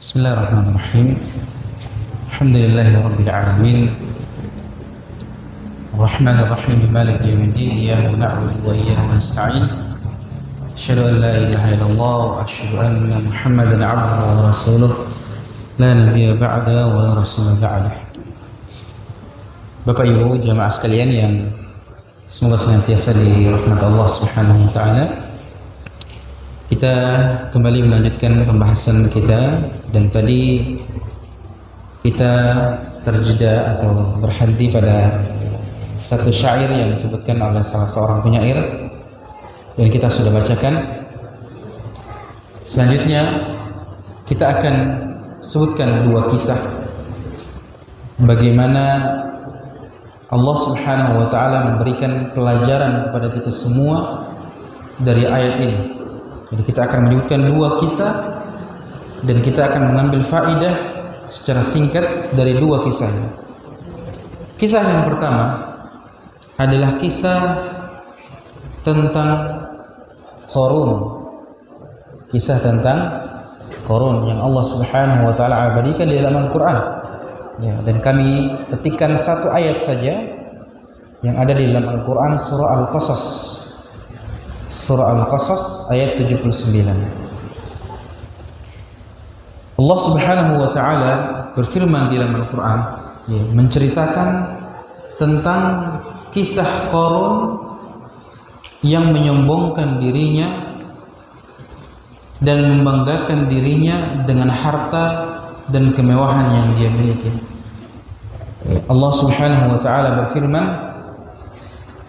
Bismillahirrahmanirrahim. Alhamdulillahi rabbil alamin. Arrahmanirrahim maliki yaumiddin. Iyyaka na'budu wa iyyaka nasta'in. Asyhadu an la ilaha illallah wa asyhadu anna Muhammadan 'abduhu wa rasuluh. La nabiyya ba'da wa la rasula ba'da. Bapak Ibu jamaah sekalian yang semoga senantiasa dirahmati Allah Subhanahu wa taala. Kita kembali melanjutkan pembahasan kita, dan tadi kita terjeda atau berhenti pada satu syair yang disebutkan oleh salah seorang penyair dan kita sudah bacakan. Selanjutnya kita akan sebutkan dua kisah bagaimana Allah Subhanahu wa taala memberikan pelajaran kepada kita semua dari ayat ini. Jadi kita akan menyebutkan dua kisah dan kita akan mengambil faidah secara singkat dari dua kisah ini. Kisah yang pertama adalah kisah tentang Qarun. Kisah tentang Qarun yang Allah Subhanahu wa taala abadikan di dalam Al-Qur'an. Ya, dan kami petikkan satu ayat saja yang ada di dalam Al-Qur'an, surah Al-Qasas. Surah Al-Qasas ayat 79. Allah Subhanahu wa taala berfirman di dalam Al-Qur'an, ya, menceritakan tentang kisah Qarun yang menyombongkan dirinya dan membanggakan dirinya dengan harta dan kemewahan yang dia miliki. Allah Subhanahu wa taala berfirman,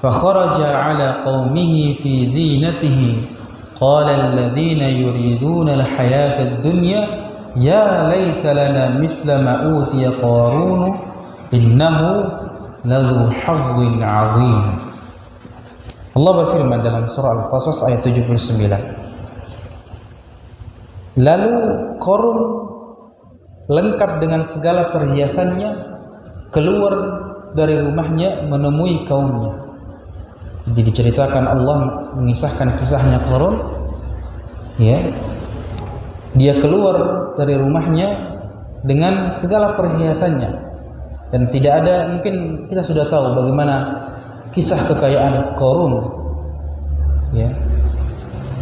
فخرج على قومه في زينته قال الذين يريدون الحياة الدنيا يا ليت لنا مثل ما أوتي قارون إنه لذو حظ عظيم. Allah berfirman dalam surah Al-Qasas ayat 79. Lalu Qarun lengkap dengan segala perhiasannya keluar dari rumahnya menemui kaumnya. Jadi diceritakan, Allah mengisahkan kisahnya Qarun, ya. Dia keluar dari rumahnya dengan segala perhiasannya, dan tidak ada, mungkin kita sudah tahu bagaimana kisah kekayaan Qarun, ya,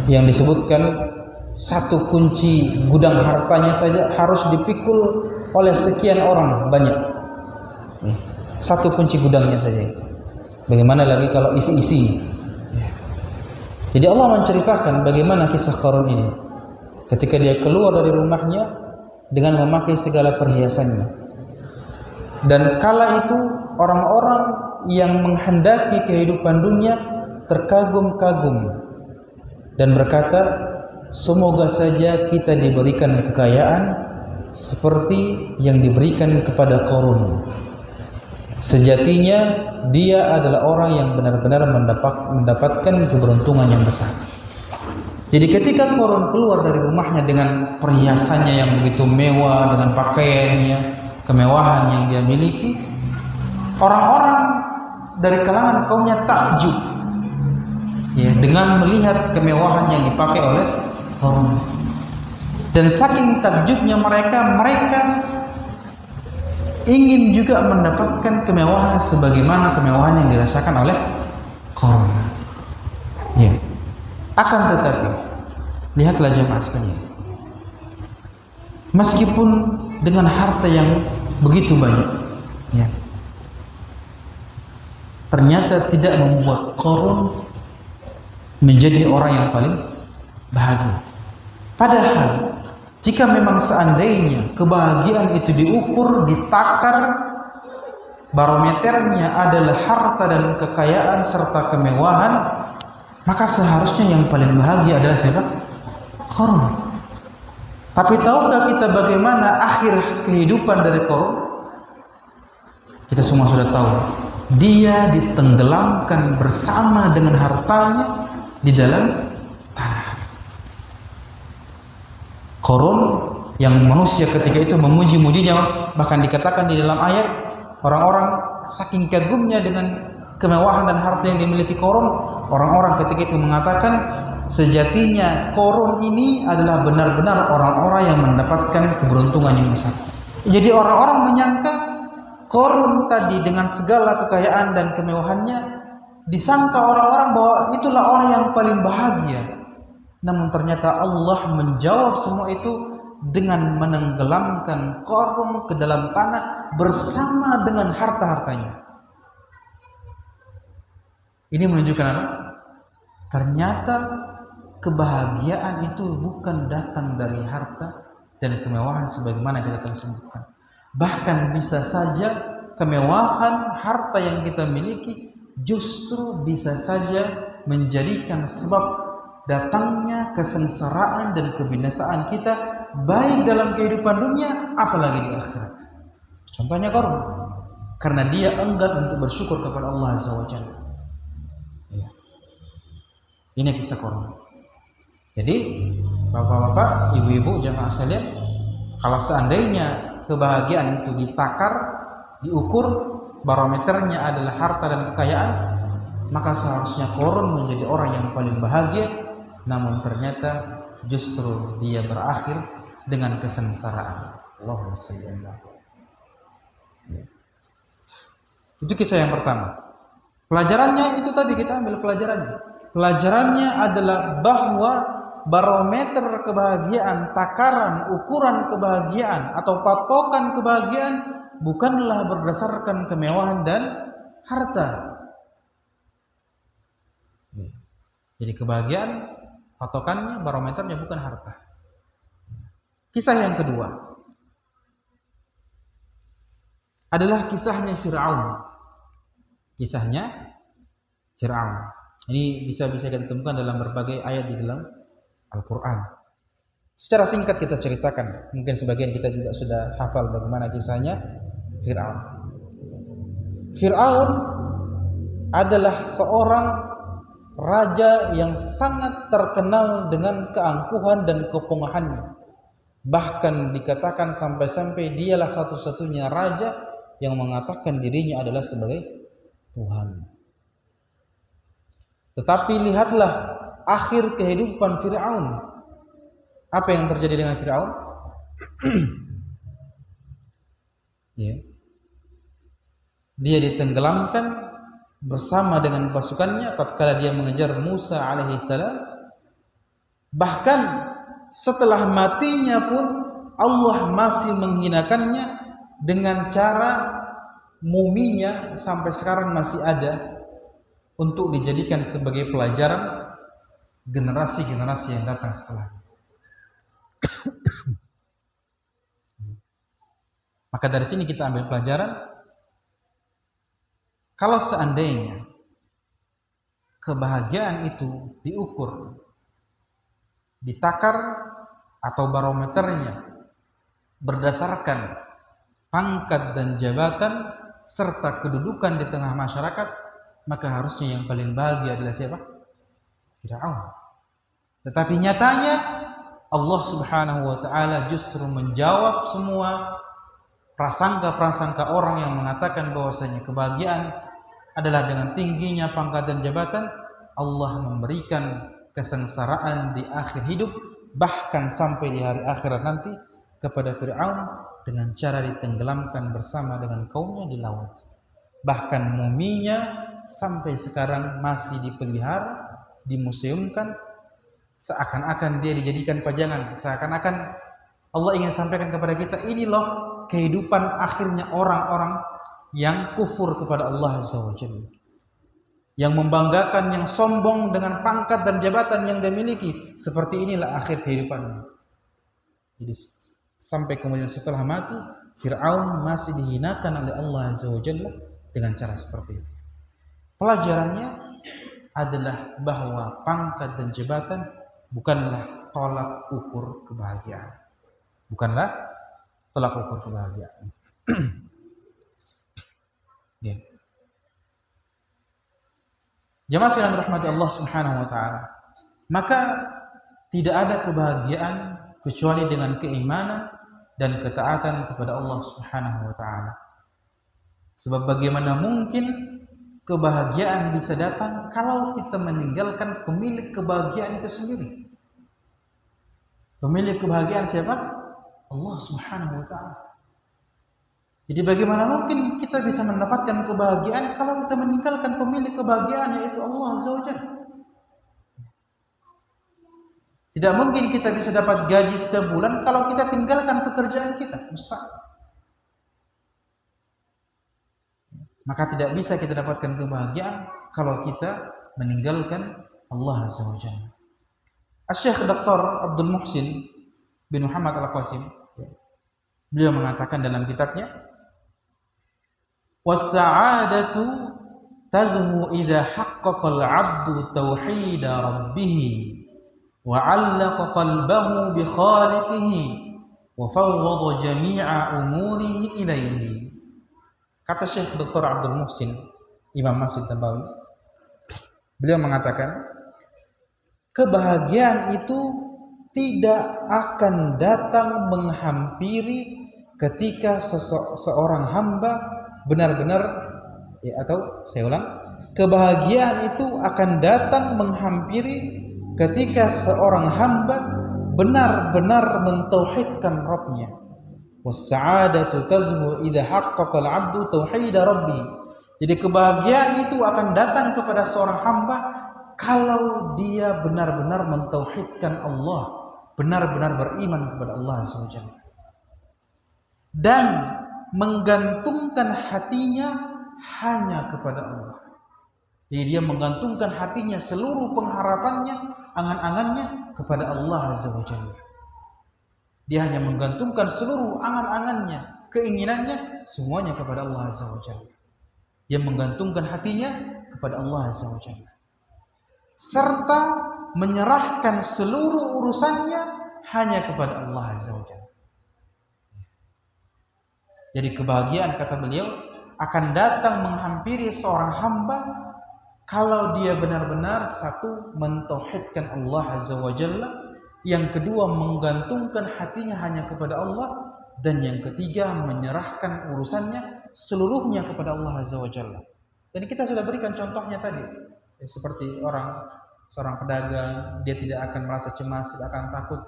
yang disebutkan satu kunci gudang hartanya saja harus dipikul oleh sekian orang banyak, ya. Satu kunci gudangnya saja itu. Bagaimana lagi kalau isi-isi? Jadi Allah menceritakan bagaimana kisah Qarun ini ketika dia keluar dari rumahnya dengan memakai segala perhiasannya. Dan kala itu orang-orang yang menghendaki kehidupan dunia terkagum-kagum dan berkata, semoga saja kita diberikan kekayaan seperti yang diberikan kepada Qarun. Sejatinya dia adalah orang yang benar-benar mendapatkan keberuntungan yang besar. Jadi ketika Qarun keluar dari rumahnya dengan perhiasannya yang begitu mewah, dengan pakaiannya, kemewahan yang dia miliki, orang-orang dari kalangan kaumnya takjub, ya, dengan melihat kemewahan yang dipakai oleh Qarun. Dan saking takjubnya mereka ingin juga mendapatkan kemewahan sebagaimana kemewahan yang dirasakan oleh Qarun. Ya. Akan tetapi, lihatlah jemaah sekalian, meskipun dengan harta yang begitu banyak, ya, ternyata tidak membuat Qarun menjadi orang yang paling bahagia. Padahal jika memang seandainya kebahagiaan itu diukur, ditakar, barometernya adalah harta dan kekayaan serta kemewahan, maka seharusnya yang paling bahagia adalah siapa? Qarun. Tapi tahukah kita bagaimana akhir kehidupan dari Qarun? Kita semua sudah tahu. Dia ditenggelamkan bersama dengan hartanya di dalam tanah. Qarun yang manusia ketika itu memuji-mujinya, bahkan dikatakan di dalam ayat, orang-orang saking kagumnya dengan kemewahan dan harta yang dimiliki Qarun, orang-orang ketika itu mengatakan sejatinya Qarun ini adalah benar-benar orang-orang yang mendapatkan keberuntungan yang besar. Jadi orang-orang menyangka Qarun tadi dengan segala kekayaan dan kemewahannya, disangka orang-orang bahwa itulah orang yang paling bahagia. Namun ternyata Allah menjawab semua itu dengan menenggelamkan Qarun ke dalam tanah bersama dengan harta-hartanya. Ini menunjukkan apa? Ternyata kebahagiaan itu bukan datang dari harta dan kemewahan sebagaimana kita telah sebutkan. Bahkan bisa saja kemewahan harta yang kita miliki justru bisa saja menjadikan sebab datangnya kesengsaraan dan kebinasaan kita, baik dalam kehidupan dunia apalagi di akhirat. Contohnya Qarun, karena dia enggan untuk bersyukur kepada Allah Azza wa Jalla. Ya. Ini kisah Qarun. Jadi bapak-bapak, ibu-ibu, jamaah sekalian, kalau seandainya kebahagiaan itu ditakar, diukur, barometernya adalah harta dan kekayaan, maka seharusnya Qarun menjadi orang yang paling bahagia. Namun ternyata justru dia berakhir dengan kesengsaraan. Allahumma shalli ala. Itu kisah yang pertama. Pelajarannya itu tadi kita ambil pelajarannya. Pelajarannya adalah bahwa barometer kebahagiaan, takaran, ukuran kebahagiaan atau patokan kebahagiaan bukanlah berdasarkan kemewahan dan harta. Jadi kebahagiaan patokannya, barometernya bukan harta. Kisah yang kedua adalah kisahnya Fir'aun. Kisahnya Fir'aun. Ini bisa kita temukan dalam berbagai ayat di dalam Al-Quran. Secara singkat kita ceritakan. Mungkin sebagian kita juga sudah hafal bagaimana kisahnya Fir'aun. Fir'aun adalah seorang raja yang sangat terkenal dengan keangkuhan dan kepongahannya. Bahkan dikatakan sampai-sampai dialah satu-satunya raja yang mengatakan dirinya adalah sebagai Tuhan. Tetapi lihatlah akhir kehidupan Fir'aun. Apa yang terjadi dengan Fir'aun? Ya. Dia ditenggelamkan bersama dengan pasukannya tatkala dia mengejar Musa alaihissalam. Bahkan setelah matinya pun Allah masih menghinakannya dengan cara muminya sampai sekarang masih ada untuk dijadikan sebagai pelajaran generasi-generasi yang datang setelahnya. Maka dari sini kita ambil pelajaran, kalau seandainya kebahagiaan itu diukur, ditakar atau barometernya berdasarkan pangkat dan jabatan serta kedudukan di tengah masyarakat, maka harusnya yang paling bahagia adalah siapa? Fir'aun. Tetapi nyatanya Allah Subhanahu wa taala justru menjawab semua prasangka-prasangka orang yang mengatakan bahwasanya kebahagiaan adalah dengan tingginya pangkat dan jabatan. Allah memberikan kesengsaraan di akhir hidup, bahkan sampai di hari akhirat nanti, kepada Fir'aun dengan cara ditenggelamkan bersama dengan kaumnya di laut. Bahkan muminya sampai sekarang masih dipelihara, dimuseumkan, seakan-akan dia dijadikan pajangan, seakan-akan Allah ingin sampaikan kepada kita, ini loh kehidupan akhirnya orang-orang yang kufur kepada Allah Azza wa Jalla, yang membanggakan, yang sombong dengan pangkat dan jabatan yang dia miliki. Seperti inilah akhir kehidupannya. Jadi sampai kemudian setelah mati, Fir'aun masih dihinakan oleh Allah Azza wa Jalla dengan cara seperti itu. Pelajarannya adalah bahwa pangkat dan jabatan bukanlah tolak ukur kebahagiaan. Bukanlah tolak ukur kebahagiaan. Ya. Jamaah sekalian rahmati Allah Subhanahu wa taala. Maka tidak ada kebahagiaan kecuali dengan keimanan dan ketaatan kepada Allah Subhanahu wa taala. Sebab bagaimana mungkin kebahagiaan bisa datang kalau kita meninggalkan pemilik kebahagiaan itu sendiri. Pemilik kebahagiaan siapa? Allah Subhanahu wa ta'ala. Jadi bagaimana mungkin kita bisa mendapatkan kebahagiaan kalau kita meninggalkan pemilik kebahagiaan, yaitu Allah Azza wa Jalla. Tidak mungkin kita bisa dapat gaji setiap bulan kalau kita tinggalkan pekerjaan kita, mustahil. Maka tidak bisa kita dapatkan kebahagiaan kalau kita meninggalkan Allah Azza wa Jalla. Asy-Syaikh Dr. Abdul Muhsin bin Muhammad Al-Qasim, beliau mengatakan dalam kitabnya, "Was-sa'adatu tazmu idza haqqaqa al-'abdu tauhid rabbih wa 'allaqa qalbahu bi khaliqihi wa fawwada jami'a umurihi ilaihi." Kata Syekh Dr. Abdul Muhsin, Imam Masjid Nabawi, beliau mengatakan, kebahagiaan itu tidak akan datang menghampiri ketika seorang hamba benar-benar, atau saya ulang, kebahagiaan itu akan datang menghampiri ketika seorang hamba benar-benar mentauhidkan Rabb-Nya. Was-sa'adatu tazmu idza haqqaqa al-'abdu tauhid rabbih. Jadi kebahagiaan itu akan datang kepada seorang hamba kalau dia benar-benar mentauhidkan Allah, benar-benar beriman kepada Allah Subhanahu wa ta'ala, dan menggantungkan hatinya hanya kepada Allah. Jadi dia menggantungkan hatinya, seluruh pengharapannya, angan-angannya kepada Allah Azza wa Jalla. Dia hanya menggantungkan seluruh angan-angannya, keinginannya, semuanya kepada Allah Azza wa Jalla. Dia menggantungkan hatinya kepada Allah Azza wa Jalla, serta menyerahkan seluruh urusannya hanya kepada Allah Azza wa Jalla. Jadi kebahagiaan, kata beliau, akan datang menghampiri seorang hamba kalau dia benar-benar, satu, mentauhidkan Allah Azza wa Jalla, yang kedua, menggantungkan hatinya hanya kepada Allah, dan yang ketiga, menyerahkan urusannya seluruhnya kepada Allah Azza wa Jalla. Dan kita sudah berikan contohnya tadi, seperti seorang pedagang, dia tidak akan merasa cemas, tidak akan takut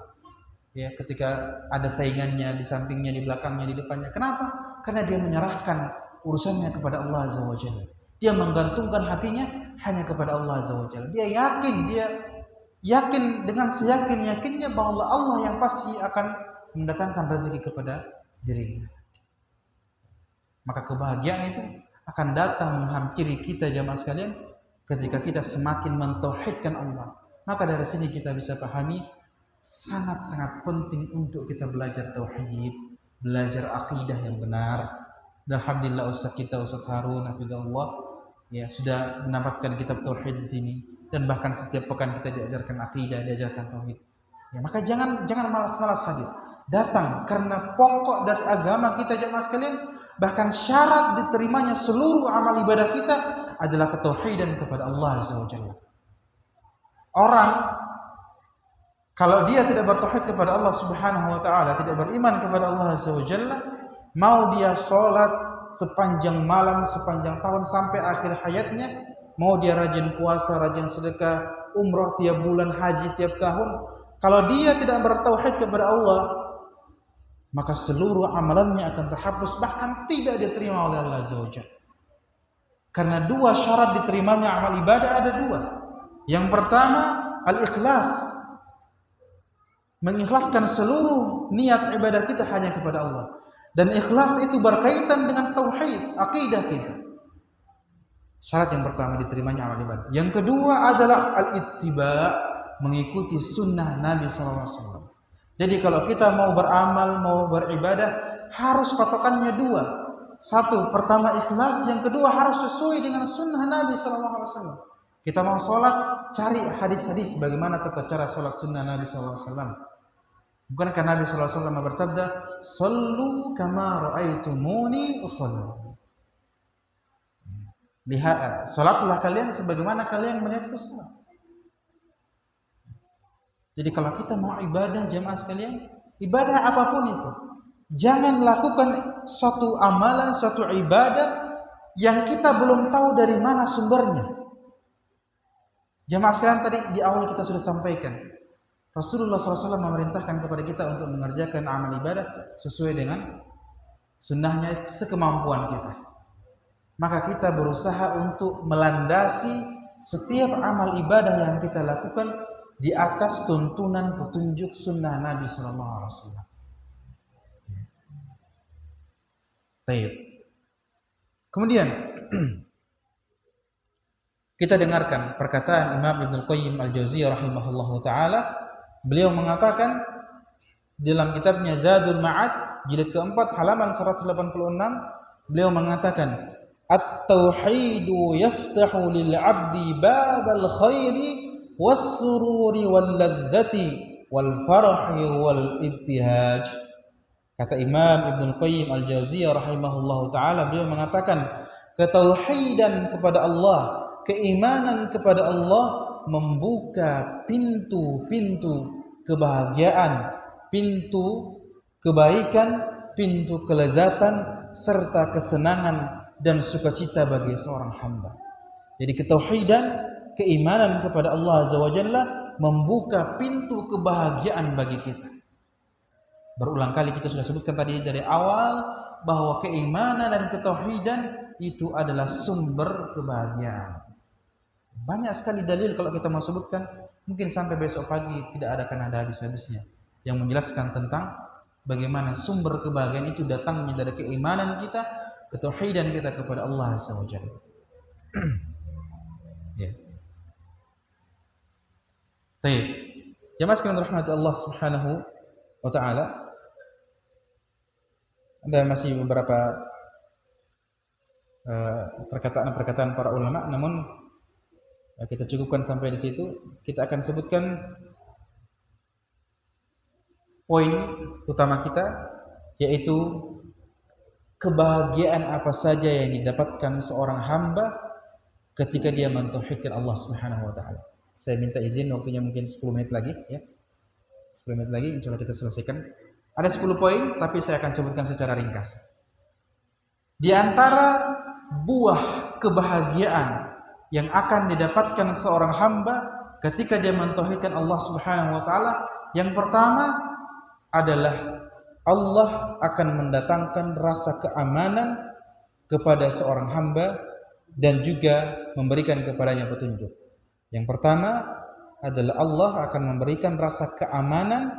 ketika ada saingannya di sampingnya, di belakangnya, di depannya. Kenapa? Karena dia menyerahkan urusannya kepada Allah Azza wa Jalla. Dia menggantungkan hatinya hanya kepada Allah Azza wa Jalla. Dia yakin dengan seyakin-yakinnya bahwa Allah yang pasti akan mendatangkan rezeki kepada dirinya. Maka kebahagiaan itu akan datang menghampiri kita, jamaah sekalian, ketika kita semakin mentauhidkan Allah. Maka dari sini kita bisa pahami, sangat-sangat penting untuk kita belajar tauhid, belajar akidah yang benar. Dan alhamdulillah Ustaz kita, Ustaz Harun hafizahullah, sudah mendapatkan kitab tauhid di sini, dan bahkan setiap pekan kita diajarkan akidah, diajarkan tauhid. Maka jangan malas-malas hadir. Datang, karena pokok dari agama kita, jemaah sekalian, bahkan syarat diterimanya seluruh amal ibadah kita adalah ketauhidan kepada Allah Azza wa Jalla. Orang kalau dia tidak bertauhid kepada Allah Subhanahu wa ta'ala, tidak beriman kepada Allah Azza wa Jalla, mau dia sholat sepanjang malam, sepanjang tahun sampai akhir hayatnya, mau dia rajin puasa, rajin sedekah, umroh tiap bulan, haji tiap tahun, kalau dia tidak bertauhid kepada Allah, maka seluruh amalannya akan terhapus, bahkan tidak diterima oleh Allah Azza wa Jalla. Karena dua syarat diterimanya amal ibadah ada dua. Yang pertama, al-ikhlas, mengikhlaskan seluruh niat ibadah kita hanya kepada Allah. Dan ikhlas itu berkaitan dengan tauhid, akidah kita. Syarat yang pertama diterimanya amal ibadah. Yang kedua adalah al-ittiba', mengikuti sunnah Nabi SAW. Jadi kalau kita mau beramal, mau beribadah, harus patokannya dua. Satu, pertama ikhlas. Yang kedua harus sesuai dengan sunnah Nabi SAW. Kita mau sholat, cari hadis-hadis bagaimana tata cara sholat sunnah Nabi SAW. Bukankah Nabi SAW bersabda, "Sallu kama ra'aitumuni usalli." Lihat, sholatlah kalian sebagaimana kalian melihatku sholat. Jadi kalau kita mau ibadah, jemaah sekalian, ibadah apapun itu, jangan lakukan suatu amalan, suatu ibadah yang kita belum tahu dari mana sumbernya. Jamaah sekalian, tadi di awal kita sudah sampaikan, Rasulullah SAW memerintahkan kepada kita untuk mengerjakan amal ibadah sesuai dengan sunnahnya sekemampuan kita. Maka kita berusaha untuk melandasi setiap amal ibadah yang kita lakukan di atas tuntunan petunjuk sunnah Nabi SAW. Baik. Kemudian kita dengarkan perkataan Imam Ibnu Qayyim Al-Jauziyah rahimahullahu taala. Beliau mengatakan dalam kitabnya Zadul Ma'ad jilid keempat halaman 186, beliau mengatakan at-tauhidu yaftahu lil 'abdi babal khairi was-sururi wal ladzati wal farhi wal ibtihaj. Kata Imam Ibnu Qayyim Al-Jauziyah rahimahullahu taala, beliau mengatakan ketauhidan kepada Allah, keimanan kepada Allah membuka pintu-pintu kebahagiaan, pintu kebaikan, pintu kelezatan serta kesenangan dan sukacita bagi seorang hamba. Jadi ketauhidan, keimanan kepada Allah Azza wa Jalla membuka pintu kebahagiaan bagi kita. Berulang kali kita sudah sebutkan tadi dari awal bahwa keimanan dan ketauhidan itu adalah sumber kebahagiaan. Banyak sekali dalil kalau kita mau sebutkan, mungkin sampai besok pagi tidak akan ada habis-habisnya yang menjelaskan tentang bagaimana sumber kebahagiaan itu datangnya dari keimanan kita, ketauhidan kita kepada Allah Azza wa Jalla. Ya. Baik. Jemaah sekalian rahmati Allah Subhanahu wa taala. Ada masih beberapa perkataan-perkataan para ulama, namun kita cukupkan sampai di situ. Kita akan sebutkan poin utama kita, yaitu kebahagiaan apa saja yang didapatkan seorang hamba ketika dia mentauhidkan Allah Subhanahu wa taala. Saya minta izin, waktunya mungkin 10 menit lagi ya. 10 menit lagi insyaallah kita selesaikan. Ada 10 poin tapi saya akan sebutkan secara ringkas. Di antara buah kebahagiaan yang akan didapatkan seorang hamba ketika dia mentauhidkan Allah Subhanahu wa taala, yang pertama adalah Allah akan mendatangkan rasa keamanan kepada seorang hamba dan juga memberikan kepadanya petunjuk. Yang pertama adalah Allah akan memberikan rasa keamanan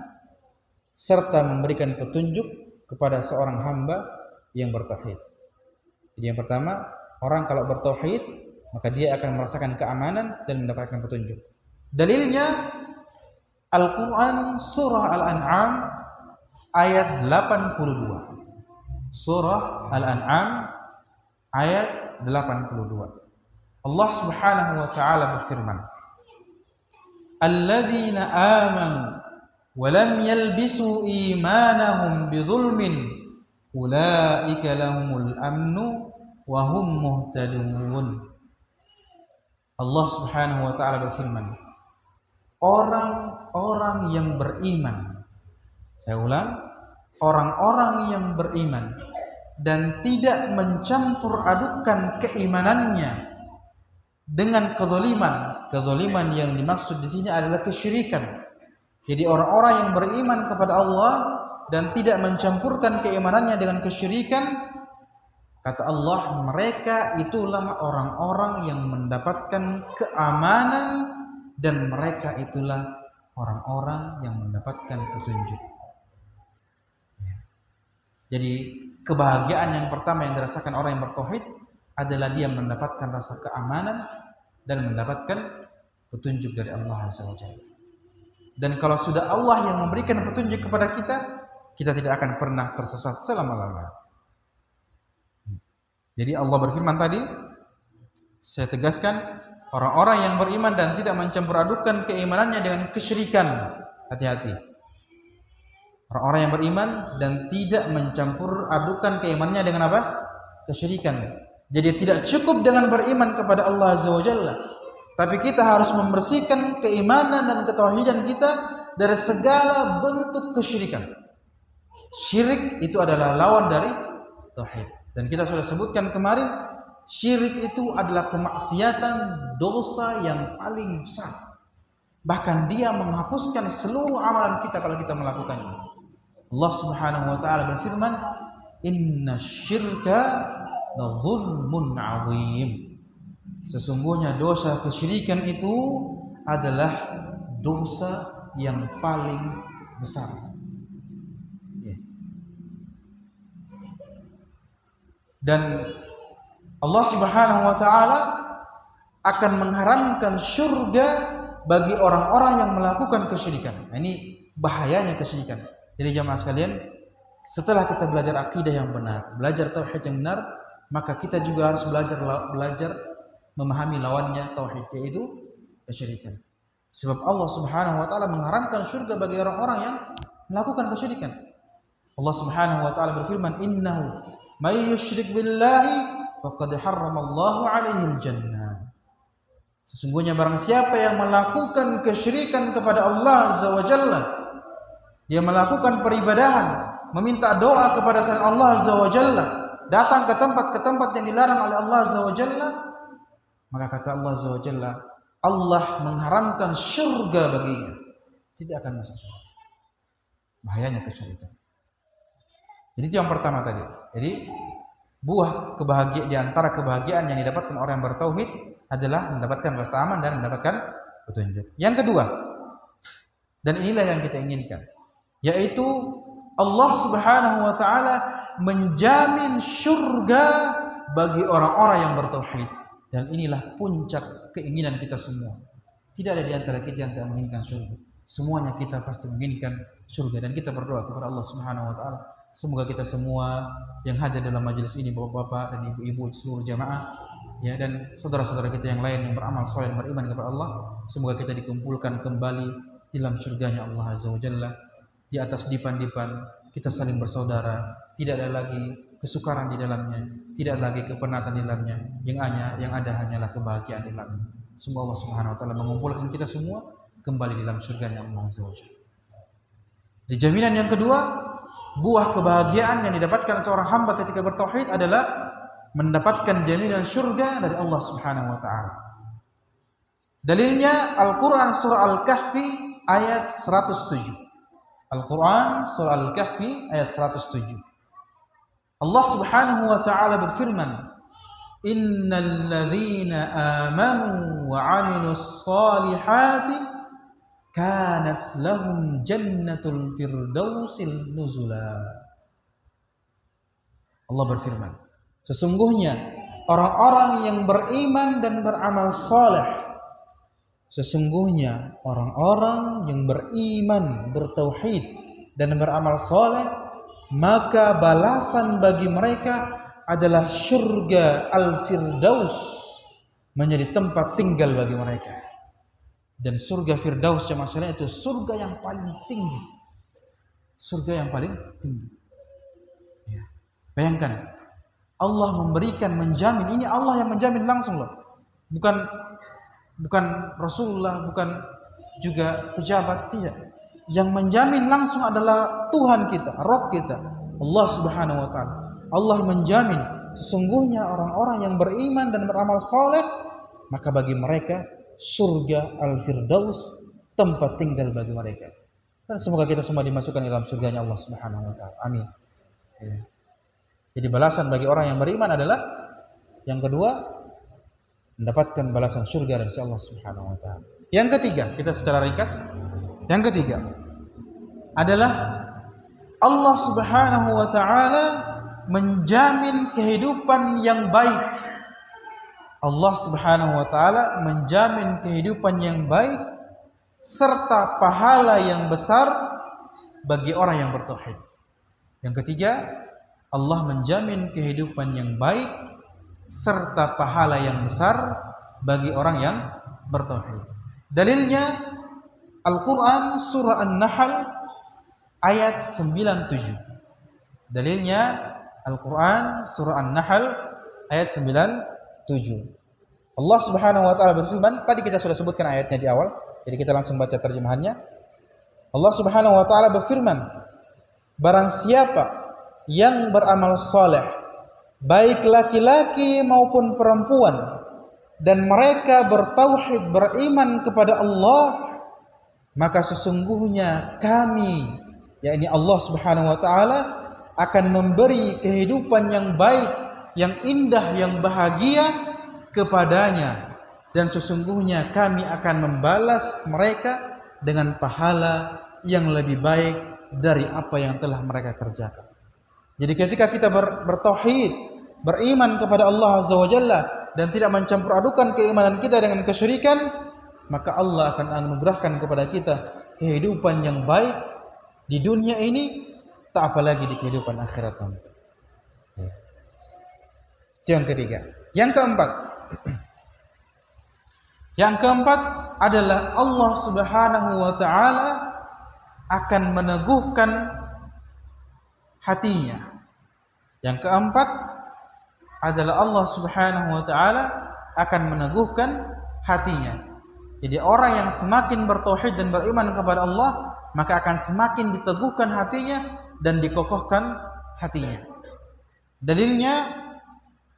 serta memberikan petunjuk kepada seorang hamba yang bertauhid. Jadi yang pertama, orang kalau bertauhid maka dia akan merasakan keamanan dan mendapatkan petunjuk. Dalilnya Al-Quran surah Al-An'am ayat 82. Surah Al-An'am ayat 82. Allah Subhanahu wa taala berfirman, "Alladzina amanu wa lam yalbisu imanahum bidzulmin ulaika lahumul amnu wa hum muhtadun." Allah Subhanahu wa taala berfirman, orang-orang yang beriman. Saya ulang, orang-orang yang beriman dan tidak mencampur adukan keimanannya dengan kezaliman. Kezaliman yang dimaksud di sini adalah kesyirikan. Jadi orang-orang yang beriman kepada Allah dan tidak mencampurkan keimanannya dengan kesyirikan, kata Allah, mereka itulah orang-orang yang mendapatkan keamanan dan mereka itulah orang-orang yang mendapatkan petunjuk. Jadi kebahagiaan yang pertama yang dirasakan orang yang bertauhid adalah dia mendapatkan rasa keamanan dan mendapatkan petunjuk dari Allah Azza wa Jalla. Dan kalau sudah Allah yang memberikan petunjuk kepada kita, kita tidak akan pernah tersesat selama-lamanya. Jadi Allah berfirman tadi, saya tegaskan, orang-orang yang beriman dan tidak mencampur adukan keimanannya dengan kesyirikan. Hati-hati. Orang-orang yang beriman dan tidak mencampur adukan keimanannya dengan apa? Kesyirikan. Jadi tidak cukup dengan beriman kepada Allah Azza wa Jalla, tapi kita harus membersihkan keimanan dan ketauhidan kita dari segala bentuk kesyirikan. Syirik itu adalah lawan dari tauhid. Dan kita sudah sebutkan kemarin Syirik itu adalah kemaksiatan, dosa yang paling besar. Bahkan dia menghapuskan seluruh amalan kita kalau kita melakukannya. Allah Subhanahu wa taala berfirman, "Innasyirka ladzulmun 'adzim." Sesungguhnya dosa kesyirikan itu adalah dosa yang paling besar. Dan Allah Subhanahu wa taala akan mengharamkan surga bagi orang-orang yang melakukan kesyirikan. Nah, ini bahayanya kesyirikan. Jadi jamaah sekalian, setelah kita belajar akidah yang benar, belajar tauhid yang benar, maka kita juga harus belajar memahami lawannya tauhid, yaitu kesyirikan. Sebab Allah Subhanahu wa taala mengharamkan surga bagi orang-orang yang melakukan kesyirikan. Allah Subhanahu wa taala berfirman, "Innahu may yusyrik billahi faqad harramallahu 'alaihi al-jannah." Sesungguhnya barang siapa yang melakukan kesyirikan kepada Allah Azza wa Jalla, dia melakukan peribadahan, meminta doa kepada selain Allah Azza wa Jalla, datang ke tempat yang dilarang oleh Allah Azza wa Jalla, maka kata Allah Azza wa Jalla, Allah mengharamkan surga baginya, tidak akan masuk surga. Bahayanya kesyirikan. Jadi itu yang pertama tadi. Jadi buah kebahagiaan, di antara kebahagiaan yang didapatkan orang yang bertauhid adalah mendapatkan rasa aman dan mendapatkan petunjuk. Yang kedua, dan inilah yang kita inginkan, yaitu Allah Subhanahu wa taala menjamin surga bagi orang-orang yang bertauhid. Dan inilah puncak keinginan kita semua. Tidak ada di antara kita yang tidak menginginkan surga. Semuanya kita pasti menginginkan surga, dan kita berdoa kepada Allah Subhanahu wa taala, semoga kita semua yang hadir dalam majelis ini, bapak-bapak dan ibu-ibu seluruh jamaah, ya, dan saudara-saudara kita yang lain yang beramal saleh dan beriman kepada Allah, semoga kita dikumpulkan kembali di dalam surganya Allah Azza wa Jalla. Di atas dipan-dipan kita saling bersaudara, tidak ada lagi kesukaran di dalamnya, tidak ada lagi kepenatan di dalamnya, yang ada hanyalah kebahagiaan di dalamnya. Semoga Allah Subhanahu wa taala mengumpulkan kita semua kembali di dalam surganya Allah Azza wa Jalla. Di jaminan yang kedua, buah kebahagiaan yang didapatkan seorang hamba ketika bertauhid adalah mendapatkan jaminan surga dari Allah Subhanahu wa taala. Dalilnya Al-Qur'an surah Al-Kahfi ayat 107. Al-Quran surah Al-Kahfi ayat 107. Allah Subhanahu wa taala berfirman, "Innal ladzina amanu wa 'amilus shalihati kanat lahum jannatul firdausil nuzula." Allah berfirman, sesungguhnya orang-orang yang beriman dan beramal saleh, sesungguhnya orang-orang yang beriman, bertauhid dan beramal saleh, maka balasan bagi mereka adalah surga Al-Firdaus, menjadi tempat tinggal bagi mereka. Dan surga Firdaus jemaah sekalian itu surga yang paling tinggi. Surga yang paling tinggi. Ya. Bayangkan, Allah memberikan, menjamin, ini Allah yang menjamin langsung loh. Bukan Rasulullah, bukan juga pejabat, tidak. Yang menjamin langsung adalah Tuhan kita, Rabb kita, Allah Subhanahu wa taala. Allah menjamin sesungguhnya orang-orang yang beriman dan beramal saleh, maka bagi mereka surga Al-Firdaus tempat tinggal bagi mereka. Dan semoga kita semua dimasukkan dalam surganya Allah Subhanahu wa taala. Amin. Ya. Jadi balasan bagi orang yang beriman adalah yang kedua, mendapatkan balasan surga dari Allah Subhanahu wa taala. Yang ketiga, kita secara ringkas, yang ketiga adalah Allah Subhanahu wa taala menjamin kehidupan yang baik. Allah Subhanahu wa taala menjamin kehidupan yang baik serta pahala yang besar bagi orang yang bertauhid. Yang ketiga, Allah menjamin kehidupan yang baik serta pahala yang besar bagi orang yang bertauhid. Dalilnya Al-Quran surah An-Nahl ayat 97. Dalilnya Al-Quran surah An-Nahl ayat 97. Allah Subhanahu wa taala berfirman, tadi kita sudah sebutkan ayatnya di awal, jadi kita langsung baca terjemahannya. Allah Subhanahu wa taala berfirman, barang siapa yang beramal saleh baik laki-laki maupun perempuan, dan mereka bertauhid, beriman kepada Allah, maka sesungguhnya kami, yakni Allah Subhanahu wa taala, akan memberi kehidupan yang baik, yang indah, yang bahagia kepadanya, dan sesungguhnya kami akan membalas mereka dengan pahala yang lebih baik dari apa yang telah mereka kerjakan. Jadi ketika kita bertauhid, beriman kepada Allah Azza wa Jalla, dan tidak mencampur adukan keimanan kita dengan kesyirikan, maka Allah akan anugerahkan kepada kita kehidupan yang baik di dunia ini, tak apalagi di kehidupan akhirat nanti. Itu yang ketiga. Yang keempat adalah Allah Subhanahu wa taala akan meneguhkan hatinya. Yang keempat adalah Allah Subhanahu wa taala akan meneguhkan hatinya. Jadi orang yang semakin bertauhid dan beriman kepada Allah, maka akan semakin diteguhkan hatinya dan dikokohkan hatinya. Dalilnya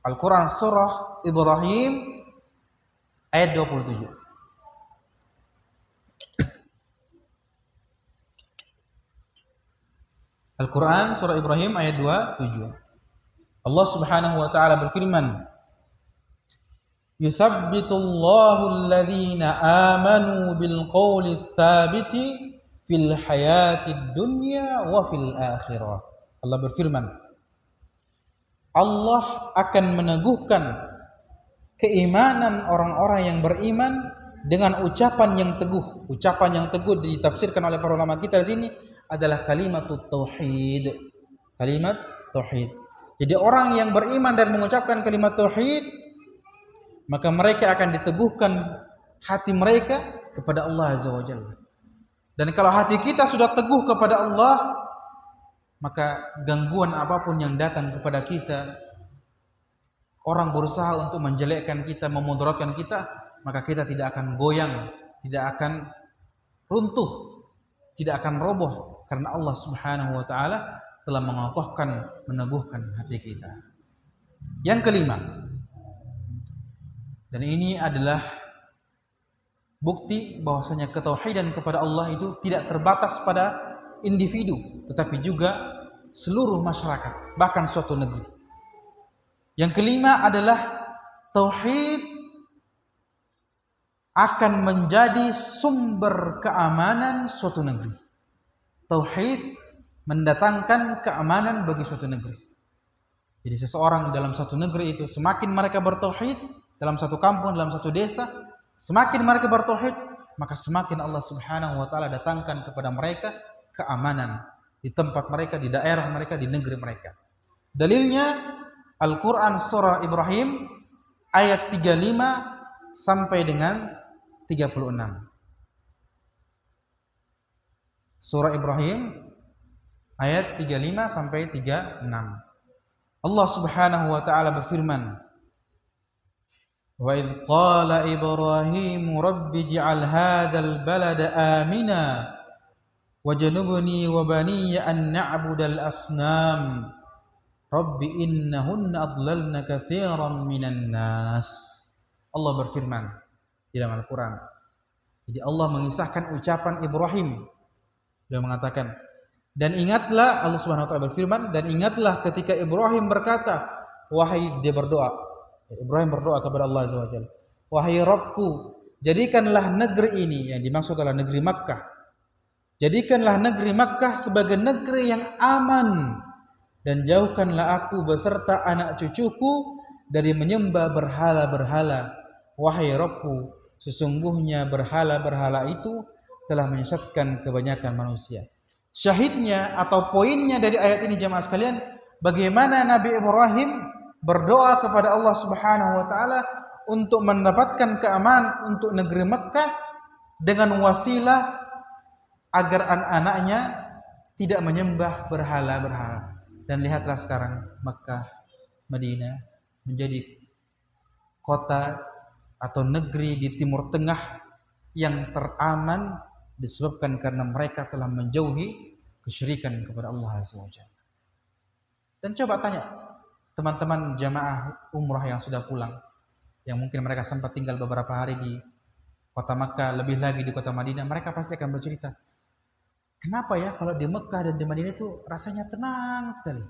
Al-Quran surah Ibrahim ayat 27. Al-Quran surah Ibrahim ayat 27. Allah Subhanahu wa taala berfirman, "Yuthabbitullahu alladhina amanu bil qawli tsabiti fil hayatid dunya wa fil akhirah." Allah berfirman, Allah akan meneguhkan keimanan orang-orang yang beriman dengan ucapan yang teguh. Ucapan yang teguh ditafsirkan oleh para ulama kita di sini adalah kalimat tauhid. Kalimat tauhid. Jadi orang yang beriman dan mengucapkan kalimat tauhid, maka mereka akan diteguhkan hati mereka kepada Allah Azza wa Jalla. Dan kalau hati kita sudah teguh kepada Allah, maka gangguan apapun yang datang kepada kita, orang berusaha untuk menjelekkan kita, memudaratkan kita, maka kita tidak akan goyang, tidak akan runtuh, tidak akan roboh, karena Allah Subhanahu wa taala telah mengokohkan, meneguhkan hati kita. Yang kelima, dan ini adalah bukti bahwasanya ketauhidan kepada Allah itu tidak terbatas pada individu, tetapi juga seluruh masyarakat, bahkan suatu negeri. Yang kelima adalah tauhid akan menjadi sumber keamanan suatu negeri. Tauhid mendatangkan keamanan bagi suatu negeri. Jadi seseorang dalam satu negeri itu, semakin mereka bertauhid, dalam satu kampung, dalam satu desa, semakin mereka bertauhid, maka semakin Allah Subhanahu wa taala datangkan kepada mereka keamanan di tempat mereka, di daerah mereka, di negeri mereka. Dalilnya Al-Quran surah Ibrahim ayat 35 sampai dengan 36. Surah Ibrahim ayat 35 sampai 36. Allah Subhanahu wa taala berfirman, "Wa idh qala Ibrahim rabbi ij'al hadzal balada amina wajnubni wa baniya an na'budal asnam rabbi innahunna adlalna katsiran minan nas." Allah berfirman di dalam Al-Quran. Jadi Allah mengisahkan ucapan Ibrahim. Dia mengatakan, dan ingatlah, Allah Subhanahu wa taala berfirman, dan ingatlah ketika Ibrahim berkata, dia berdoa. Ibrahim berdoa kepada Allah Azza wa Jalla, "Wahai Rabbku, jadikanlah negeri ini," yang dimaksud adalah negeri Makkah. "Jadikanlah negeri Makkah sebagai negeri yang aman, dan jauhkanlah aku beserta anak cucuku dari menyembah berhala-berhala. Wahai Rabbku, sesungguhnya berhala-berhala itu telah menyesatkan kebanyakan manusia." Syahidnya atau poinnya dari ayat ini jemaah sekalian, bagaimana Nabi Ibrahim berdoa kepada Allah Subhanahu wa taala untuk mendapatkan keamanan untuk negeri Makkah dengan wasilah agar anak-anaknya tidak menyembah berhala-berhala. Dan lihatlah sekarang Makkah, Madinah menjadi kota atau negeri di Timur Tengah yang teraman disebabkan karena mereka telah menjauhi kesyirikan kepada Allah Azza wa Jalla. Dan coba tanya, teman-teman jamaah umrah yang sudah pulang, yang mungkin mereka sempat tinggal beberapa hari di kota Makkah, lebih lagi di kota Madinah, mereka pasti akan bercerita, kenapa ya kalau di Mekah dan di Madinah itu rasanya tenang sekali.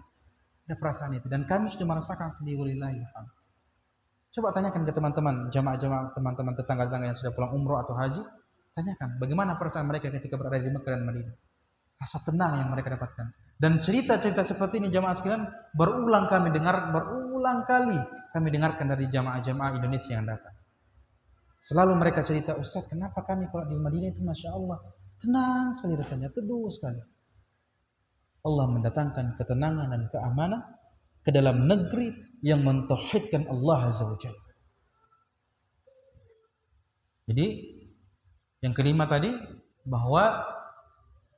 Ada perasaan itu, dan kami sudah merasakan sendiri, walillahi alhamd. Coba tanyakan ke teman-teman, jamaah-jamaah, teman-teman tetangga-tetangga yang sudah pulang umroh atau haji, tanyakan bagaimana perasaan mereka ketika berada di Mekah dan Madinah. Rasa tenang yang mereka dapatkan. Dan cerita-cerita seperti ini jamaah sekalian berulang kali kami dengarkan dari jamaah-jamaah Indonesia yang datang. Selalu mereka cerita, Ustaz, kenapa kami kalau di Madinah itu Masya Allah tenang sekali rasanya, teduh sekali. Allah mendatangkan ketenangan dan keamanan ke dalam negeri yang mentauhidkan Allah Azza wa Jalla. Jadi yang kelima tadi, bahwa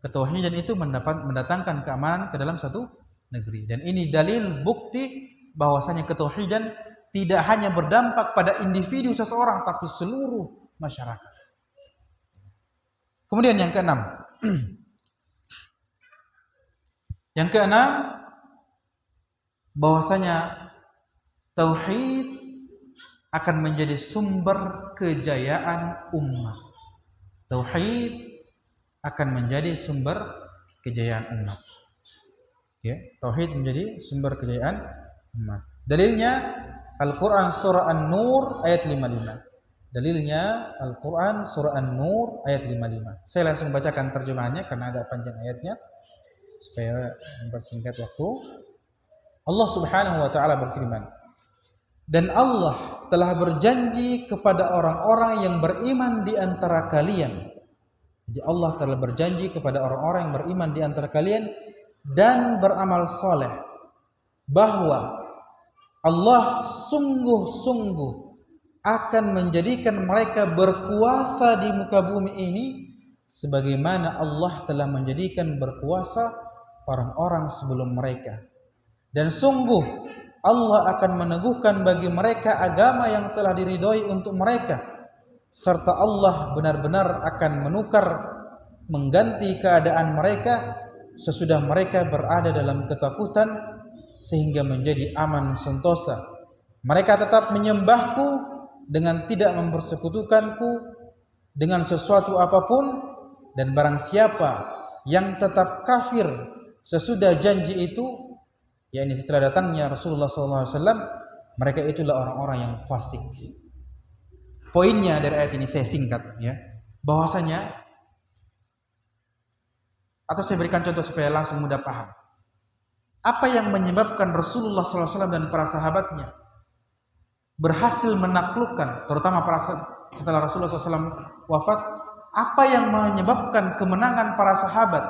ketauhidan itu mendatangkan keamanan ke dalam satu negeri. Dan ini dalil bukti bahwasanya ketauhidan tidak hanya berdampak pada individu seseorang, tapi seluruh masyarakat. Kemudian yang keenam. Yang keenam, bahwasanya tauhid akan menjadi sumber kejayaan umat. Tauhid akan menjadi sumber kejayaan umat. Ya, tauhid menjadi sumber kejayaan umat. Dalilnya Al-Qur'an surah An-Nur ayat 55. Dalilnya Al-Qur'an surah An-Nur ayat 55. Saya langsung bacakan terjemahannya karena agak panjang ayatnya supaya mempersingkat waktu. Allah Subhanahu wa taala berfirman, dan Allah telah berjanji kepada orang-orang yang beriman di antara kalian. Jadi Allah telah berjanji kepada orang-orang yang beriman di antara kalian dan beramal soleh, bahwa Allah sungguh-sungguh akan menjadikan mereka berkuasa di muka bumi ini, sebagaimana Allah telah menjadikan berkuasa orang-orang sebelum mereka. Dan sungguh Allah akan meneguhkan bagi mereka agama yang telah diridhoi untuk mereka, serta Allah benar-benar akan mengganti keadaan mereka sesudah mereka berada dalam ketakutan sehingga menjadi aman sentosa. Mereka tetap menyembahku dengan tidak mempersekutukanku dengan sesuatu apapun, dan barang siapa yang tetap kafir sesudah janji itu, yakni setelah datangnya Rasulullah SAW, mereka itulah orang-orang yang fasik. Poinnya dari ayat ini saya singkat, ya, bahwasanya, atau saya berikan contoh supaya langsung mudah paham. Apa yang menyebabkan Rasulullah SAW dan para sahabatnya berhasil menaklukkan, terutama setelah Rasulullah SAW wafat, apa yang menyebabkan kemenangan para sahabat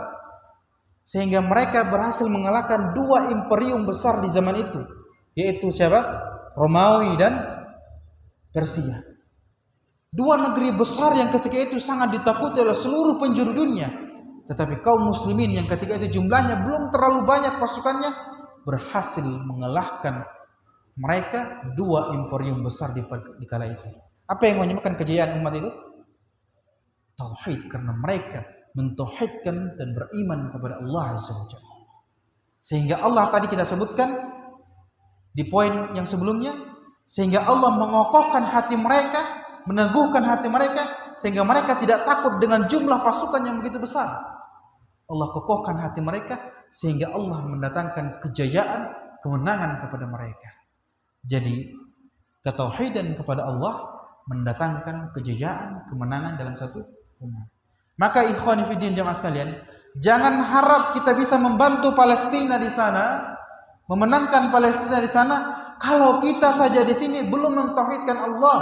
sehingga mereka berhasil mengalahkan dua imperium besar di zaman itu, yaitu siapa? Romawi dan Persia. Dua negeri besar yang ketika itu sangat ditakuti oleh seluruh penjuru dunia. Tetapi kaum muslimin yang ketika itu jumlahnya belum terlalu banyak pasukannya, berhasil mengalahkan mereka, dua imperium besar di kala itu. Apa yang menyebabkan kejayaan umat itu? Tauhid, karena mereka mentauhidkan dan beriman kepada Allah Azza wa Jalla. Sehingga Allah tadi kita sebutkan di poin yang sebelumnya, sehingga Allah mengokohkan hati mereka, meneguhkan hati mereka, sehingga mereka tidak takut dengan jumlah pasukan yang begitu besar. Allah kokohkan hati mereka sehingga Allah mendatangkan kejayaan, kemenangan kepada mereka. Jadi ketauhidan kepada Allah mendatangkan kejayaan, kemenangan dalam satu umat. Maka ikhwani fiddin jamaah sekalian, jangan harap kita bisa membantu Palestina di sana, memenangkan Palestina di sana, kalau kita saja di sini belum mentauhidkan Allah,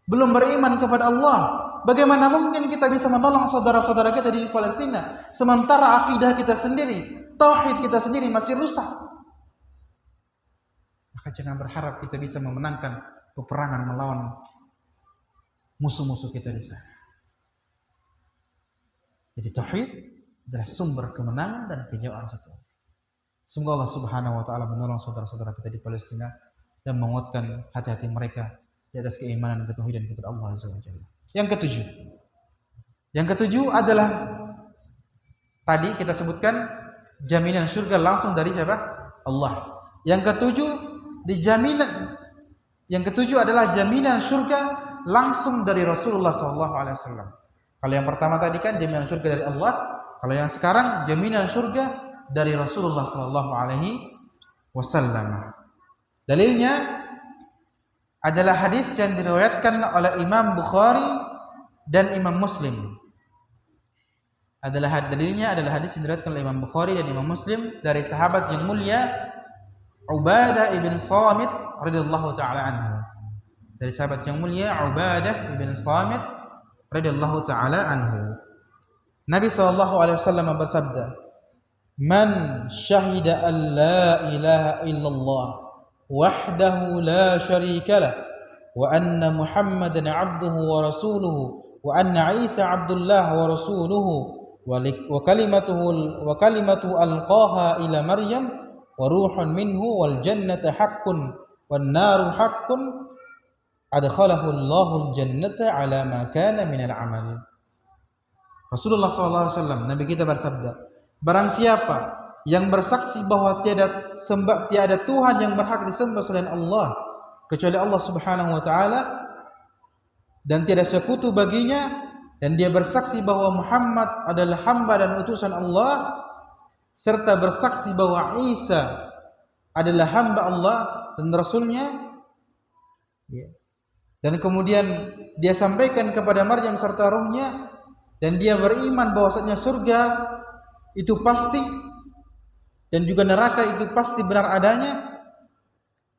belum beriman kepada Allah. Bagaimana mungkin kita bisa menolong saudara-saudara kita di Palestina sementara akidah kita sendiri, tauhid kita sendiri masih rusak? Maka jangan berharap kita bisa memenangkan peperangan melawan musuh-musuh kita di sana. Jadi tauhid adalah sumber kemenangan dan kejayaan satu. Semoga Allah Subhanahu wa taala menolong saudara-saudara kita di Palestina dan menguatkan hati-hati mereka di atas keimanan dan ketauhidan kepada Allah Azza wa Jalla. Yang ketujuh adalah tadi kita sebutkan jaminan surga langsung dari siapa? Allah. Yang ketujuh, adalah jaminan surga langsung dari Rasulullah SAW. Kalau yang pertama tadi kan jaminan surga dari Allah, kalau yang sekarang jaminan surga dari Rasulullah SAW. Dalilnya adalah hadis yang diriwayatkan oleh Imam Bukhari dan Imam Muslim. Dalilnya adalah hadis yang diriwayatkan oleh Imam Bukhari dan Imam Muslim dari sahabat yang mulia Ubadah ibn Samit radhiyallahu taala anhu. Dari sahabat yang mulia Ubadah ibn Samit radhiyallahu taala anhu. Nabi sallallahu alaihi wasallam bersabda, "Man syahida an la ilaha illallah wahdahu la syarika lah wa anna Muhammadan 'abduhu wa rasuluhu wa anna Isa 'abdullah wa rasuluhu wa kalimatuhu alqaha ila Maryam wa ruhun minhu wal jannatu haqqun wan naru haqqun adkhalahu Allahul jannata ala ma kana minal amal." Rasulullah SAW, Nabi kita bersabda, barang siapa yang bersaksi bahwa tiada Tuhan yang berhak disembah selain Allah kecuali Allah Subhanahu wa taala dan tiada sekutu baginya, dan dia bersaksi bahwa Muhammad adalah hamba dan utusan Allah, serta bersaksi bahwa Isa adalah hamba Allah dan Rasulnya, dan kemudian dia sampaikan kepada Maryam serta ruhnya, dan dia beriman bahwasanya surga itu pasti dan juga neraka itu pasti benar adanya,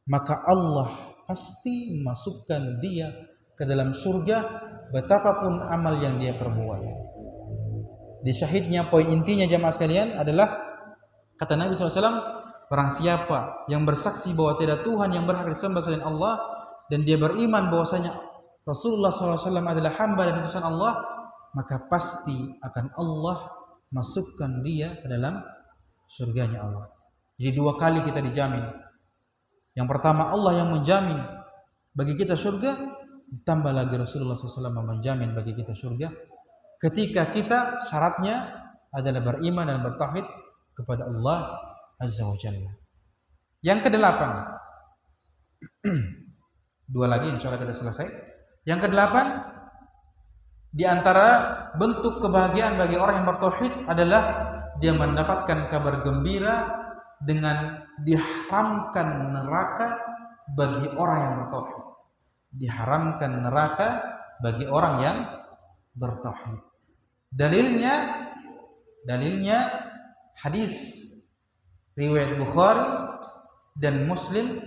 maka Allah pasti memasukkan dia ke dalam surga betapapun amal yang dia perbuat. Di syahidnya, poin intinya jamaah sekalian adalah kata Nabi SAW, barang siapa yang bersaksi bahwa tidak Tuhan yang berhak disembah selain Allah dan dia beriman bahwasanya Rasulullah SAW adalah hamba dan utusan Allah, maka pasti akan Allah masukkan dia ke dalam surganya Allah. Jadi dua kali kita dijamin. Yang pertama Allah yang menjamin bagi kita surga, ditambah lagi Rasulullah SAW menjamin bagi kita surga ketika kita syaratnya adalah beriman dan bertauhid kepada Allah Azza wa Jalla. Yang kedelapan, dua lagi insya Allah kita selesai. Yang kedelapan, di antara bentuk kebahagiaan bagi orang yang bertauhid adalah dia mendapatkan kabar gembira dengan diharamkan neraka bagi orang yang bertauhid. Diharamkan neraka bagi orang yang bertauhid. Dalilnya hadis riwayat Bukhari dan Muslim.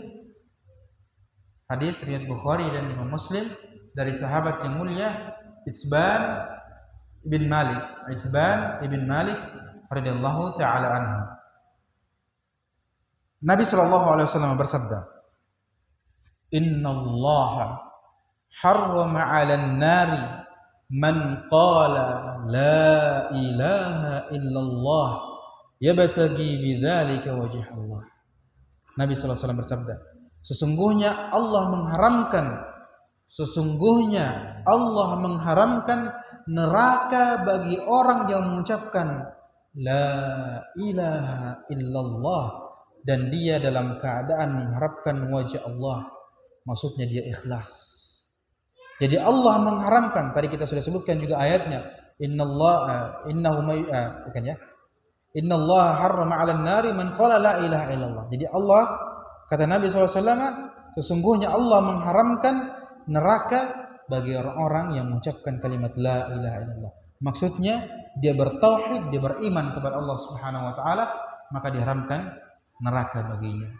Hadis riwayat Bukhari dan Imam Muslim dari sahabat yang mulia Itzban ibn Malik radhiyallahu taala anhu. Nabi sallallahu alaihi wasallam bersabda, "Innallaha harrama 'alan nari man qala la ilaha illallah yabtaghi bidzalika wajh Allah." Nabi sallallahu alaihi wasallam bersabda, sesungguhnya Allah mengharamkan neraka bagi orang yang mengucapkan la ilaha illallah dan dia dalam keadaan mengharapkan wajah Allah. Maksudnya dia ikhlas. Jadi Allah mengharamkan, tadi kita sudah sebutkan juga ayatnya, innallaha harrama 'alan nari man qala la ilaha illallah. Jadi Allah, kata Nabi SAW, sesungguhnya Allah mengharamkan neraka bagi orang-orang yang mengucapkan kalimat la ilaha illallah. Maksudnya dia bertauhid, dia beriman kepada Allah Subhanahu wa taala, maka diharamkan neraka baginya.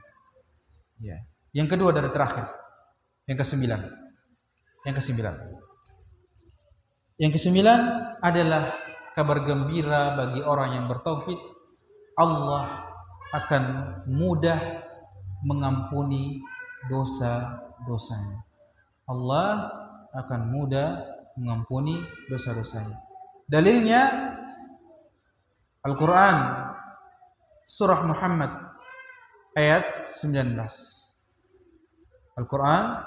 Ya. Yang kedua dari terakhir, yang kesembilan. Yang kesembilan adalah kabar gembira bagi orang yang bertauhid. Allah akan mudah mengampuni dosa-dosanya. Allah akan mudah mengampuni dosa-dosanya. Dalilnya Al-Quran surah Muhammad ayat 19. Al-Quran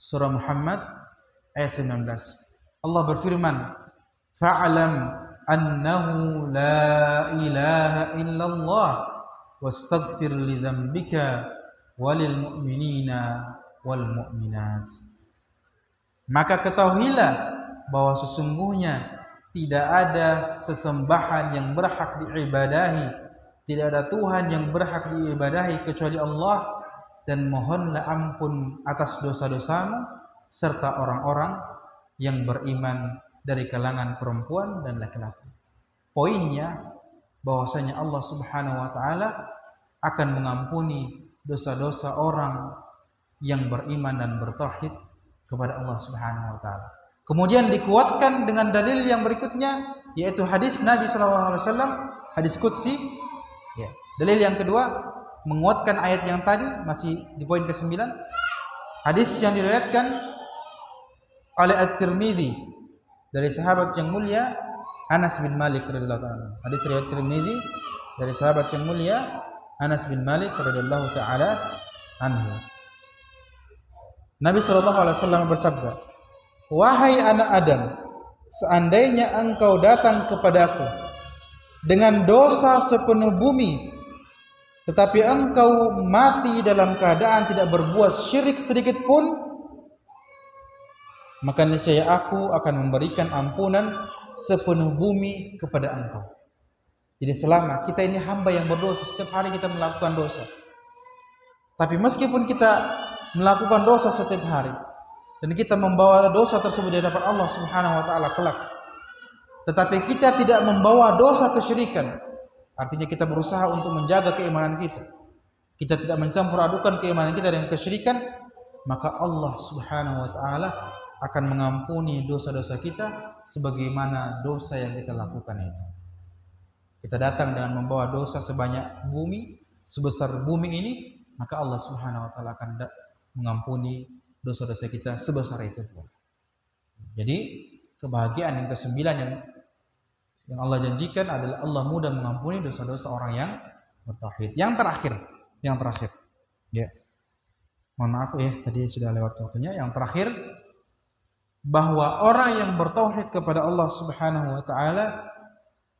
surah Muhammad ayat 19. Allah berfirman, "Fa'lam annahu la ilaha illallah wastaghfir li dzambika walil mu'minina wal mu'minat. Maka ketahuilah bahwa sesungguhnya tidak ada sesembahan yang berhak diibadahi, tidak ada Tuhan yang berhak diibadahi kecuali Allah, dan mohonlah ampun atas dosa-dosamu serta orang-orang yang beriman dari kalangan perempuan dan laki-laki. Poinnya bahwasanya Allah Subhanahu wa taala akan mengampuni dosa-dosa orang yang beriman dan bertauhid kepada Allah Subhanahu wa taala. Kemudian dikuatkan dengan dalil yang berikutnya, yaitu hadis Nabi sallallahu alaihi wasallam, hadis qudsi. Ya. Dalil yang kedua menguatkan ayat yang tadi, masih di poin ke-9. Hadis yang diriwayatkan oleh At-Tirmidzi dari sahabat yang mulia Anas bin Malik radhiyallahu taala. Hadis riwayat Tirmidzi dari sahabat yang mulia Anas bin Malik radhiyallahu taala anhu. Nabi sallallahu alaihi wasallam bersabda, "Wahai anak Adam, seandainya engkau datang kepadaku dengan dosa sepenuh bumi, tetapi engkau mati dalam keadaan tidak berbuat syirik sedikit pun, maka niscaya aku akan memberikan ampunan sepenuh bumi kepada engkau." Jadi selama kita ini hamba yang berdosa, setiap hari kita melakukan dosa. Tapi meskipun kita melakukan dosa setiap hari dan kita membawa dosa tersebut di hadapan Allah Subhanahu wa taala kelak, tetapi kita tidak membawa dosa kesyirikan, artinya kita berusaha untuk menjaga keimanan kita, kita tidak mencampur adukan keimanan kita dengan kesyirikan, maka Allah Subhanahu wa taala akan mengampuni dosa-dosa kita sebagaimana dosa yang kita lakukan itu. Kita datang dengan membawa dosa sebanyak bumi, sebesar bumi ini, maka Allah Subhanahu wa taala akan mengampuni dosa-dosa kita sebesar itu pun. Jadi kebahagiaan yang ke-9 yang Allah janjikan adalah Allah mudah mengampuni dosa-dosa orang yang bertauhid. Yang terakhir. Ya. Mohon maaf ya, tadi sudah lewat waktunya. Yang terakhir, bahwa orang yang bertauhid kepada Allah Subhanahu wa taala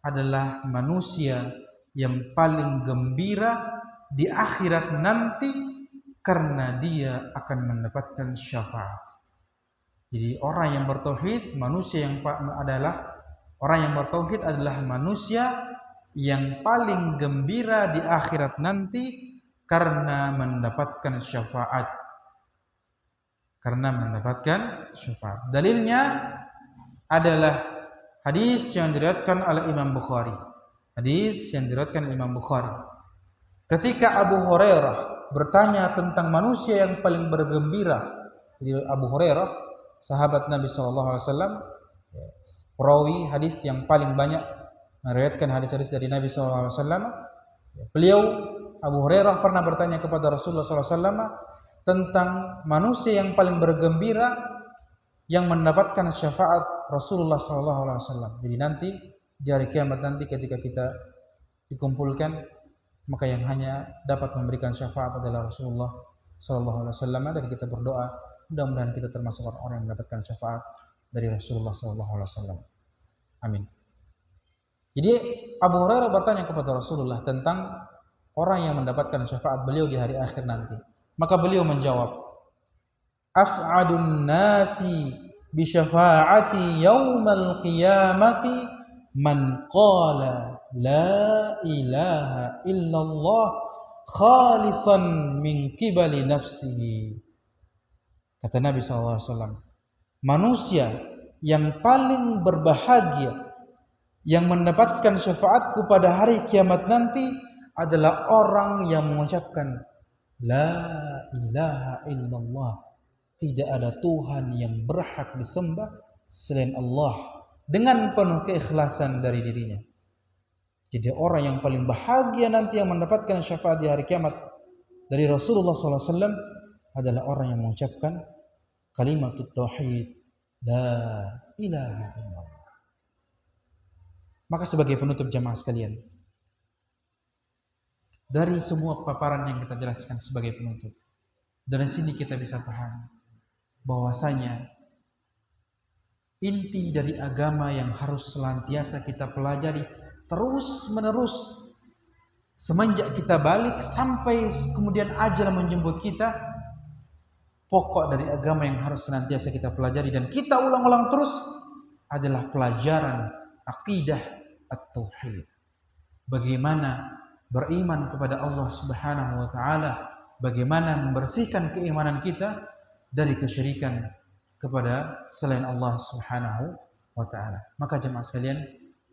adalah manusia yang paling gembira di akhirat nanti karena dia akan mendapatkan syafaat. Jadi orang yang bertauhid, orang yang bertauhid adalah manusia yang paling gembira di akhirat nanti karena mendapatkan syafaat. Dalilnya adalah hadis yang diriwayatkan oleh Imam Bukhari. Ketika Abu Hurairah bertanya tentang manusia yang paling bergembira, jadi Abu Hurairah, sahabat Nabi SAW, perawi hadis yang paling banyak meriwayatkan hadis-hadis dari Nabi SAW. Beliau Abu Hurairah pernah bertanya kepada Rasulullah SAW tentang manusia yang paling bergembira yang mendapatkan syafaat Rasulullah SAW. Jadi nanti di hari kiamat nanti ketika kita dikumpulkan, maka yang hanya dapat memberikan syafaat adalah Rasulullah SAW, dan kita berdoa mudah-mudahan kita termasuk orang yang mendapatkan syafaat dari Rasulullah SAW. Amin. Jadi Abu Hurairah bertanya kepada Rasulullah tentang orang yang mendapatkan syafaat beliau di hari akhir nanti. Maka beliau menjawab, "As'adun nasi bi syafaati yaumal qiyamati man qala la ilaha illallah khalisan min qibali nafsihi." Kata Nabi SAW, manusia yang paling berbahagia yang mendapatkan syafaatku pada hari kiamat nanti adalah orang yang mengucapkan la ilaha illallah, tidak ada Tuhan yang berhak disembah selain Allah, dengan penuh keikhlasan dari dirinya. Jadi orang yang paling bahagia nanti yang mendapatkan syafaat di hari kiamat dari Rasulullah SAW adalah orang yang mengucapkan kalimat tauhid, la ilaha illallah. Maka sebagai penutup jamaah sekalian, dari semua paparan yang kita jelaskan sebagai penutup, dari sini kita bisa paham bahwasanya inti dari agama yang harus senantiasa kita pelajari terus menerus Semenjak kita balik sampai kemudian ajal menjemput kita, pokok dari agama yang harus senantiasa kita pelajari dan kita ulang-ulang terus adalah pelajaran akidah at-tauhid. Bagaimana beriman kepada Allah Subhanahu wa taala, bagaimana membersihkan keimanan kita dari kesyirikan kepada selain Allah Subhanahu wa taala. Maka jemaah sekalian,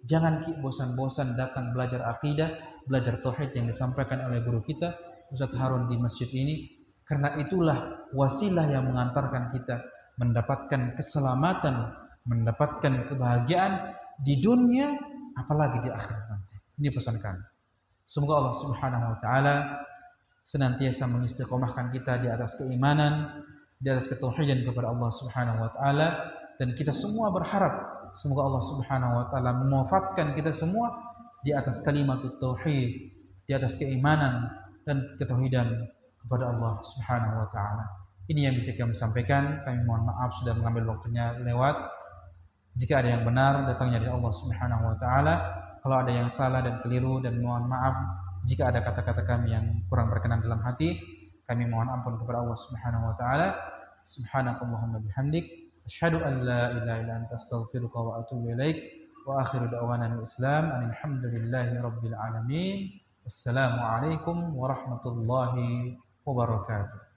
jangan bosan-bosan datang belajar akidah, belajar tauhid yang disampaikan oleh guru kita Ustaz Harun di masjid ini, karena itulah wasilah yang mengantarkan kita mendapatkan keselamatan, mendapatkan kebahagiaan di dunia apalagi di akhirat nanti. Ini pesan kami. Semoga Allah Subhanahu wa taala senantiasa mengistiqomahkan kita di atas keimanan, di atas ketauhidan kepada Allah Subhanahu wa taala, dan kita semua berharap semoga Allah Subhanahu wa taala mewafatkan kita semua di atas kalimat tauhid, di atas keimanan dan ketauhidan kepada Allah Subhanahu wa taala. Ini yang bisa kami sampaikan. Kami mohon maaf sudah mengambil waktunya lewat. Jika ada yang benar datangnya dari Allah Subhanahu wa taala. Kalau ada yang salah dan keliru, dan mohon maaf jika ada kata-kata kami yang kurang berkenan dalam hati, kami mohon ampun kepada Allah Subhanahu wa taala. Subhanakallahumma bihamdik asyhadu an la ilaha illa anta astaghfiruka wa atubu ilaik. Wa akhiru da'wana al-islam alhamdulillahi rabbil alamin. Wassalamu alaikum warahmatullahi wabarakatuh.